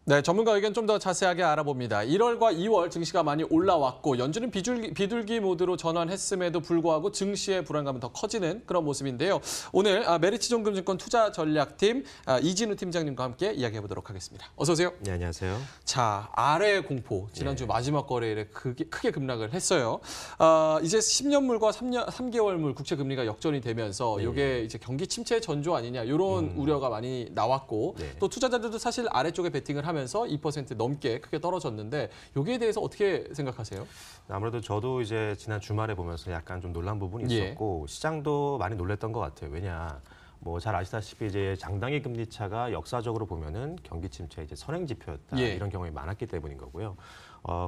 네, 전문가 의견 좀 더 자세하게 알아봅니다. 1월과 2월 증시가 많이 올라왔고 연준은 비둘기 모드로 전환했음에도 불구하고 증시의 불안감은 더 커지는 그런 모습인데요. 오늘 메리츠존금증권 투자전략팀 이진우 팀장님과 함께 이야기해보도록 하겠습니다. 어서 오세요. 네, 안녕하세요. 자, 아래 공포 지난주 마지막 거래일에 크게 급락을 했어요. 이제 10년물과 3개월물 국채 금리가 역전이 되면서 이게 이제 경기 침체 전조 아니냐 이런 우려가 많이 나왔고 또 투자자들도 사실 아래쪽에 베팅을 하면서 2% 넘게 크게 떨어졌는데 여기에 대해서 어떻게 생각하세요? 아무래도 저도 이제 지난 주말에 보면서 약간 좀 놀란 부분이 있었고 시장도 많이 놀랬던 것 같아요. 왜냐? 뭐 잘 아시다시피 이제 장단기 금리 차가 역사적으로 보면은 경기 침체 이제 선행 지표였다 이런 경험이 많았기 때문인 거고요.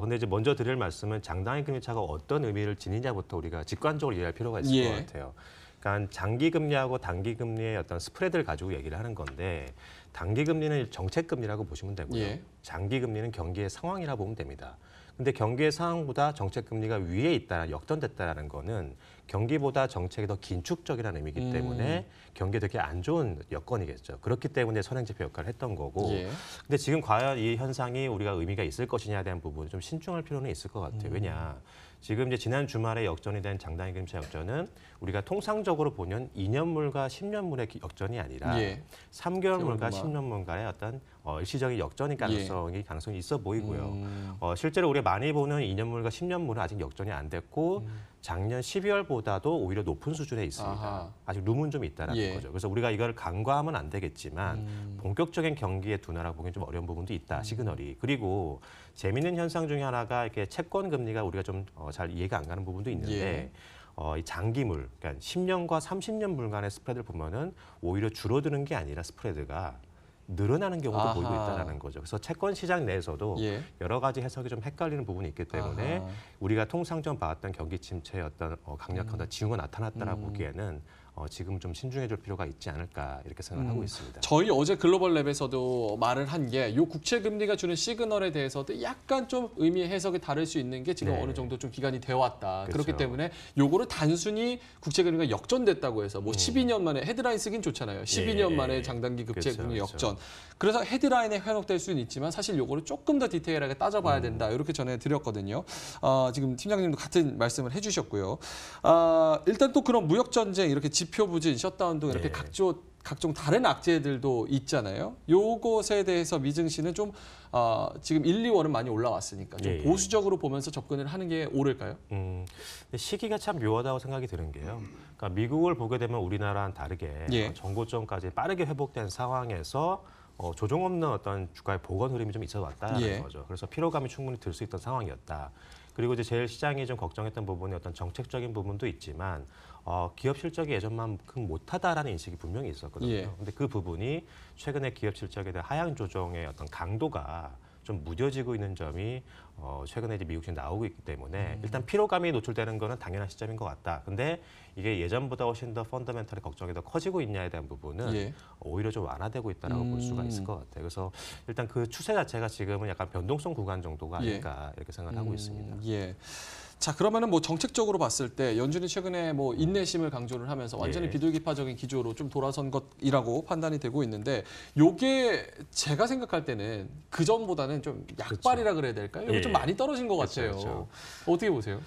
근데 이제 먼저 드릴 말씀은 장단기 금리 차가 어떤 의미를 지니냐부터 우리가 직관적으로 이해할 필요가 있을 것 같아요. 그러니까 장기 금리하고 단기 금리의 어떤 스프레드를 가지고 얘기를 하는 건데 단기 금리는 정책 금리라고 보시면 되고요. 장기 금리는 경기의 상황이라고 보면 됩니다. 근데 경기의 상황보다 정책 금리가 위에 있다, 역전됐다라는 거는 경기보다 정책이 더 긴축적이라는 의미이기 때문에 경기에 되게 안 좋은 여건이겠죠. 그렇기 때문에 선행지표 역할을 했던 거고. 근데 지금 과연 이 현상이 우리가 의미가 있을 것이냐에 대한 부분 좀 신중할 필요는 있을 것 같아요. 왜냐? 지금 이제 지난 주말에 역전이 된 장단기 금리 차 역전은 우리가 통상적으로 보면 2년물과 10년물의 역전이 아니라 3개월물과 10년물과의 어떤 일시적인 역전의 가능성이 있어 보이고요. 실제로 우리가 많이 보는 2년물과 10년물은 아직 역전이 안 됐고 작년 12월보다도 오히려 높은 수준에 있습니다. 아직 룸은 좀 있다는 거죠. 그래서 우리가 이걸 간과하면 안 되겠지만 본격적인 경기의 둔화라고 보기엔 좀 어려운 부분도 있다, 시그널이. 그리고 재미있는 현상 중에 하나가 이렇게 채권 금리가 우리가 좀 잘 이해가 안 가는 부분도 있는데 이 장기물, 그러니까 10년과 30년물 간의 스프레드를 보면은 오히려 줄어드는 게 아니라 스프레드가 늘어나는 경우도 보이고 있다는 거죠. 그래서 채권 시장 내에서도 여러 가지 해석이 좀 헷갈리는 부분이 있기 때문에 우리가 통상적으로 봐왔던 경기 침체의 어떤 강력한 징후가 나타났다라고 보기에는 지금 좀 신중해질 필요가 있지 않을까 이렇게 생각을 하고 있습니다. 저희 어제 글로벌랩에서도 말을 한 게 이 국채 금리가 주는 시그널에 대해서도 약간 좀 의미 해석이 다를 수 있는 게 지금 어느 정도 좀 기간이 되어 왔다. 그렇기 때문에 요거를 단순히 국채 금리가 역전됐다고 해서 뭐 12년 만에 헤드라인 쓰긴 좋잖아요. 12년 만에 장단기 국채 금리 역전. 그래서 헤드라인에 현혹될 수는 있지만 사실 요거를 조금 더 디테일하게 따져봐야 된다. 이렇게 전해드렸거든요. 지금 팀장님도 같은 말씀을 해주셨고요. 일단 또 그런 무역 전쟁 이렇게 지표 부진, 셧다운 등 이렇게 각종 다른 악재들도 있잖아요. 요것에 대해서 미증시는 좀 지금 1, 2월은 많이 올라왔으니까 좀 보수적으로 보면서 접근을 하는 게 옳을까요? 시기가 참 묘하다고 생각이 드는 게요. 그러니까 미국을 보게 되면 우리나라와는 다르게 정고점까지 빠르게 회복된 상황에서 조정 없는 어떤 주가의 복원 흐름이 좀 있어 왔다는 거죠. 그래서 피로감이 충분히 들 수 있던 상황이었다. 그리고 이제 제일 시장이 좀 걱정했던 부분이 어떤 정책적인 부분도 있지만 기업 실적이 예전만큼 못하다라는 인식이 분명히 있었거든요. 근데 그 부분이 최근에 기업 실적에 대한 하향 조정의 어떤 강도가 좀 무뎌지고 있는 점이 최근에 이제 미국 시장 나오고 있기 때문에 일단 피로감이 노출되는 거는 당연한 시점인 것 같다. 근데 이게 예전보다 훨씬 더 펀더멘털의 걱정이 더 커지고 있냐에 대한 부분은 오히려 좀 완화되고 있다라고 볼 수가 있을 것 같아요. 그래서 일단 그 추세 자체가 지금은 약간 변동성 구간 정도가 아닐까 이렇게 생각을 하고 있습니다. 자, 그러면은 뭐 정책적으로 봤을 때 연준이 최근에 뭐 인내심을 강조를 하면서 완전히 비둘기파적인 기조로 좀 돌아선 것이라고 판단이 되고 있는데 요게 제가 생각할 때는 그 전보다는 좀 약발이라 그래야 될까요? 이게 좀 많이 떨어진 것 같아요. 어떻게 보세요?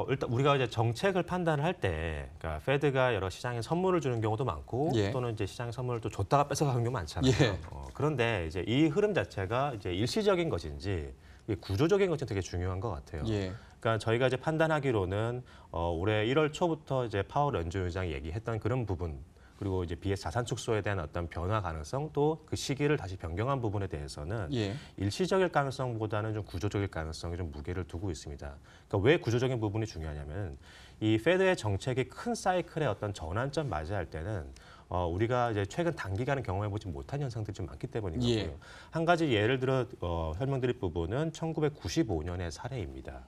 일단 우리가 이제 정책을 판단을 할 때, 그러니까 페드가 여러 시장에 선물을 주는 경우도 많고, 또는 이제 시장에 선물을 또 줬다가 뺏어가는 경우 많잖아요. 그런데 이제 이 흐름 자체가 이제 일시적인 것인지 구조적인 것이 되게 중요한 것 같아요. 그러니까 저희가 이제 판단하기로는 올해 1월 초부터 이제 파월 연준 의장이 얘기했던 그런 부분. 그리고 이제 BS 자산 축소에 대한 어떤 변화 가능성 또 그 시기를 다시 변경한 부분에 대해서는 일시적일 가능성보다는 좀 구조적일 가능성이 좀 무게를 두고 있습니다. 그러니까 왜 구조적인 부분이 중요하냐면 이 페드의 정책이 큰 사이클의 어떤 전환점 맞이할 때는 우리가 이제 최근 단기간에 경험해보지 못한 현상들이 좀 많기 때문인 거고요. 한 가지 예를 들어 설명드릴 부분은 1995년의 사례입니다.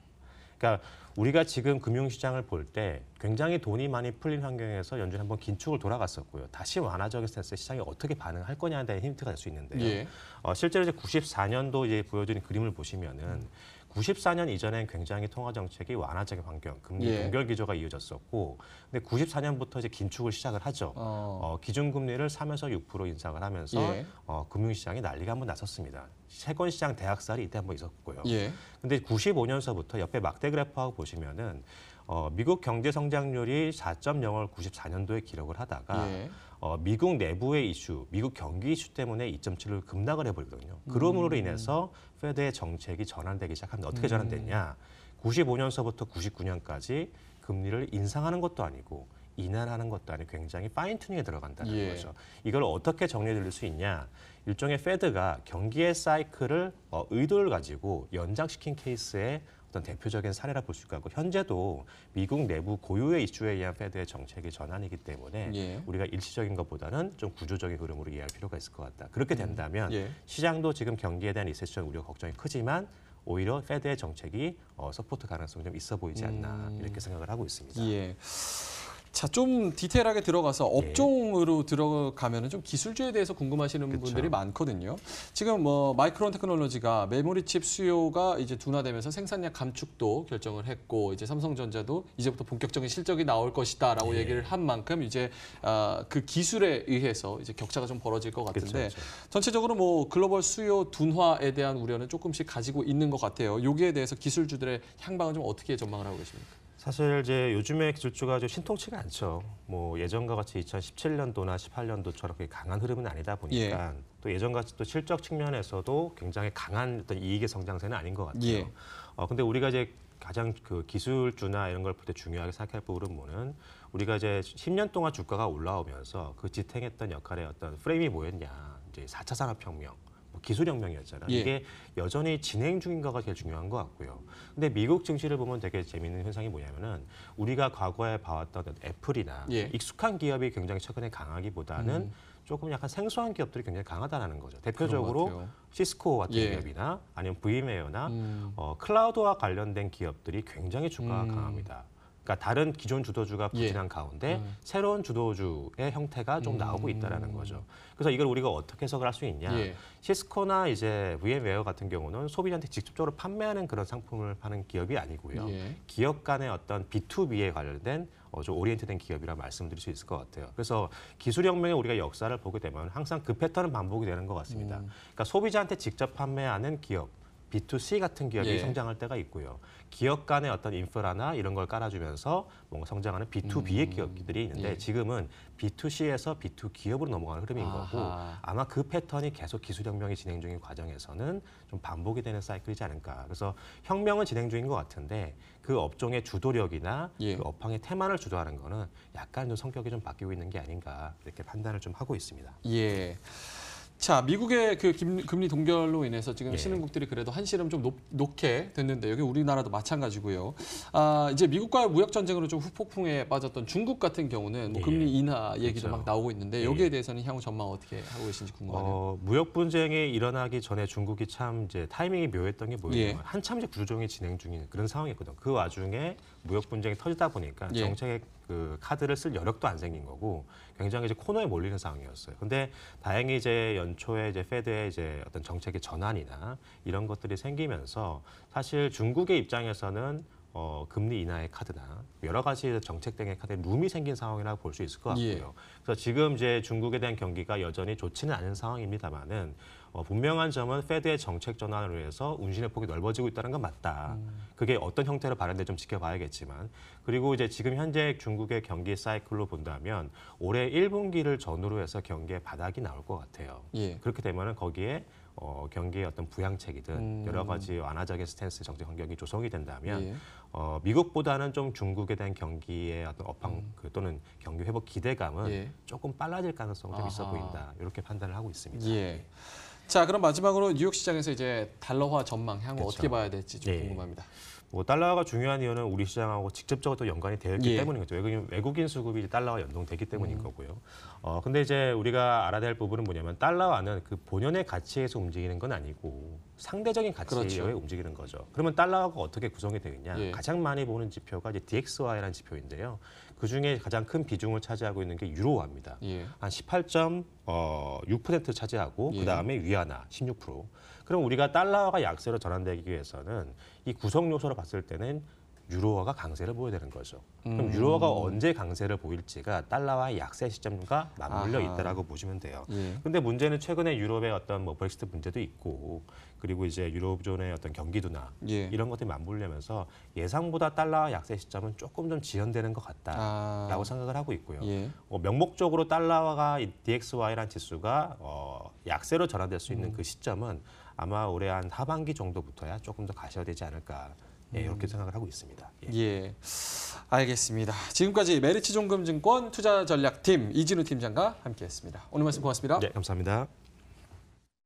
그러니까 우리가 지금 금융시장을 볼 때 굉장히 돈이 많이 풀린 환경에서 연준이 한번 긴축을 돌아갔었고요. 다시 완화적인 스탠스에 시장이 어떻게 반응할 거냐에 대한 힌트가 될 수 있는데요. 실제로 이제 94년도 이제 보여주는 그림을 보시면은 94년 이전엔 굉장히 통화 정책이 완화적인 환경, 금리 동결 기조가 이어졌었고, 근데 94년부터 이제 긴축을 시작을 하죠. 기준금리를 3에서 6% 인상을 하면서 금융시장이 난리가 한번 났었습니다. 채권 시장 대학살이 이때 한번 있었고요. 예. 근데 95년서부터 옆에 막대 그래프하고 보시면은 미국 경제 성장률이 4.0을 94년도에 기록을 하다가 예. 미국 내부의 이슈, 미국 경기 이슈 때문에 2.7로 급락을 해버리거든요. 그러므로 인해서 페드의 정책이 전환되기 시작합니다. 어떻게 전환됐냐? 95년서부터 99년까지 금리를 인상하는 것도 아니고 인하하는 것도 아니고 굉장히 파인 튜닝에 들어간다는 예. 거죠. 이걸 어떻게 정리해 드릴 수 있냐? 일종의 페드가 경기의 사이클을 의도를 가지고 연장시킨 케이스의 어떤 대표적인 사례라 볼 수 있고 현재도 미국 내부 고유의 이슈에 의한 페드의 정책의 전환이기 때문에 예. 우리가 일시적인 것보다는 좀 구조적인 흐름으로 이해할 필요가 있을 것 같다. 그렇게 된다면 예. 시장도 지금 경기에 대한 리세션 우려 걱정이 크지만 오히려 페드의 정책이 서포트 가능성이 좀 있어 보이지 않나 이렇게 생각을 하고 있습니다. 예. 자, 좀 디테일하게 들어가서 업종으로 들어가면은 좀 기술주에 대해서 궁금하시는 그쵸. 분들이 많거든요. 지금 뭐 마이크론 테크놀로지가 메모리 칩 수요가 이제 둔화되면서 생산량 감축도 결정을 했고 이제 삼성전자도 이제부터 본격적인 실적이 나올 것이다라고 얘기를 한 만큼 이제 그 기술에 의해서 이제 격차가 좀 벌어질 것 같은데 그쵸. 전체적으로 뭐 글로벌 수요 둔화에 대한 우려는 조금씩 가지고 있는 것 같아요. 여기에 대해서 기술주들의 향방은 좀 어떻게 전망을 하고 계십니까? 사실 이제 요즘에 기술주가 좀 신통치가 않죠. 뭐 예전과 같이 2017년도나 18년도처럼 강한 흐름은 아니다 보니까 또 예전 같이 또 실적 측면에서도 굉장히 강한 어떤 이익의 성장세는 아닌 것 같아요. 예. 근데 우리가 이제 가장 그 기술주나 이런 걸 볼 때 중요하게 생각할 부분은 우리가 이제 10년 동안 주가가 올라오면서 그 지탱했던 역할의 어떤 프레임이 뭐였냐. 이제 4차 산업혁명. 기술혁명이었잖아요. 예. 이게 여전히 진행 중인가가 제일 중요한 것 같고요. 근데 미국 증시를 보면 되게 재미있는 현상이 뭐냐면은 우리가 과거에 봐왔던 애플이나 예. 익숙한 기업이 굉장히 최근에 강하기보다는 조금 약간 생소한 기업들이 굉장히 강하다는 거죠. 대표적으로 시스코 같은 예. 기업이나 아니면 VM웨어나 클라우드와 관련된 기업들이 굉장히 주가가 강합니다. 그러니까 다른 기존 주도주가 부진한 가운데 새로운 주도주의 형태가 좀 나오고 있다라는 거죠. 그래서 이걸 우리가 어떻게 해석을 할 수 있냐? 예. 시스코나 이제 VM웨어 같은 경우는 소비자한테 직접적으로 판매하는 그런 상품을 파는 기업이 아니고요. 예. 기업 간의 어떤 B2B에 관련된 좀 오리엔트된 기업이라 말씀드릴 수 있을 것 같아요. 그래서 기술혁명의 우리가 역사를 보게 되면 항상 그 패턴은 반복이 되는 것 같습니다. 그러니까 소비자한테 직접 판매하는 기업. B2C 같은 기업이 예. 성장할 때가 있고요. 기업 간의 어떤 인프라나 이런 걸 깔아주면서 뭔가 성장하는 B2B의 기업들이 있는데 예. 지금은 B2C에서 B2 기업으로 넘어가는 흐름인 거고 아하. 아마 그 패턴이 계속 기술혁명이 진행 중인 과정에서는 좀 반복이 되는 사이클이지 않을까. 그래서 혁명은 진행 중인 것 같은데 그 업종의 주도력이나 예. 그 업황의 테마를 주도하는 거는 약간 좀 성격이 좀 바뀌고 있는 게 아닌가 이렇게 판단을 좀 하고 있습니다. 예. 자, 미국의 그 금리 동결로 인해서 지금 예. 신흥국들이 그래도 한시름 좀 놓게 됐는데 여기 우리나라도 마찬가지고요. 이제 미국과의 무역 전쟁으로 좀 후폭풍에 빠졌던 중국 같은 경우는 뭐 예. 금리 인하 얘기도 그렇죠. 막 나오고 있는데 예. 여기에 대해서는 향후 전망 어떻게 하고 계신지 궁금하네요. 무역 분쟁이 일어나기 전에 중국이 참 이제 타이밍이 묘했던 게 뭐예요? 예. 한참 이제 구조조정이 진행 중인 그런 상황이었거든. 그 와중에 무역 분쟁이 터지다 보니까 예. 정책의 그 카드를 쓸 여력도 안 생긴 거고 굉장히 이제 코너에 몰리는 상황이었어요. 근데 다행히 이제 연초에 이제 페드의 이제 어떤 정책의 전환이나 이런 것들이 생기면서 사실 중국의 입장에서는 금리 인하의 카드나 여러 가지 정책 등의 카드에 룸이 생긴 상황이라고 볼 수 있을 것 같고요. 예. 그래서 지금 이제 중국에 대한 경기가 여전히 좋지는 않은 상황입니다만은 분명한 점은 페드의 정책 전환으로 해서 운신의 폭이 넓어지고 있다는 건 맞다. 그게 어떤 형태로 발현돼 좀 지켜봐야겠지만 그리고 이제 지금 현재 중국의 경기 사이클로 본다면 올해 1분기를 전후로 해서 경기의 바닥이 나올 것 같아요. 예. 그렇게 되면은 거기에 경기의 어떤 부양책이든 여러 가지 완화적인 스탠스 정책 환경이 조성이 된다면 예. 미국보다는 좀 중국에 대한 경기의 어떤 업황 또는 경기 회복 기대감은 예. 조금 빨라질 가능성이 좀 있어 아하. 보인다. 이렇게 판단을 하고 있습니다. 예. 자, 그럼 마지막으로 뉴욕 시장에서 이제 달러화 전망 향후 그렇죠. 어떻게 봐야 될지 좀 예. 궁금합니다. 뭐 달러가 중요한 이유는 우리 시장하고 직접적으로 또 연관이 되어 있기 예. 때문인 거죠. 외국인 수급이 이제 달러와 연동되기 때문인 거고요. 근데 이제 우리가 알아야 될 부분은 뭐냐면 달러화는 그 본연의 가치에서 움직이는 건 아니고 상대적인 가치에 그렇죠. 움직이는 거죠. 그러면 달러화가 어떻게 구성이 되겠냐? 예. 가장 많이 보는 지표가 이제 DXY라는 지표인데요. 그 중에 가장 큰 비중을 차지하고 있는 게 유로화입니다. 예. 한 18.6% 차지하고 예. 그다음에 위안화 16%. 그럼 우리가 달러화가 약세로 전환되기 위해서는 이 구성 요소로 봤을 때는 유로화가 강세를 보여야 되는 거죠. 그럼 유로화가 언제 강세를 보일지가 달러와의 약세 시점과 맞물려 아하. 있다라고 보시면 돼요. 예. 근데 문제는 최근에 유럽의 어떤 뭐 브렉시트 문제도 있고 그리고 이제 유로존의 어떤 경기도나 예. 이런 것들이 맞물리면서 예상보다 달러 약세 시점은 조금 좀 지연되는 것 같다라고 생각을 하고 있고요. 예. 명목적으로 달러가 DXY라는 지수가 약세로 전환될 수 있는 그 시점은 아마 올해 한 하반기 정도부터야 조금 더 가셔야 되지 않을까 이렇게 생각을 하고 있습니다. 예. 예, 알겠습니다. 지금까지 메리츠종금증권 투자전략팀 이진우 팀장과 함께했습니다. 오늘 말씀 고맙습니다. 네, 감사합니다.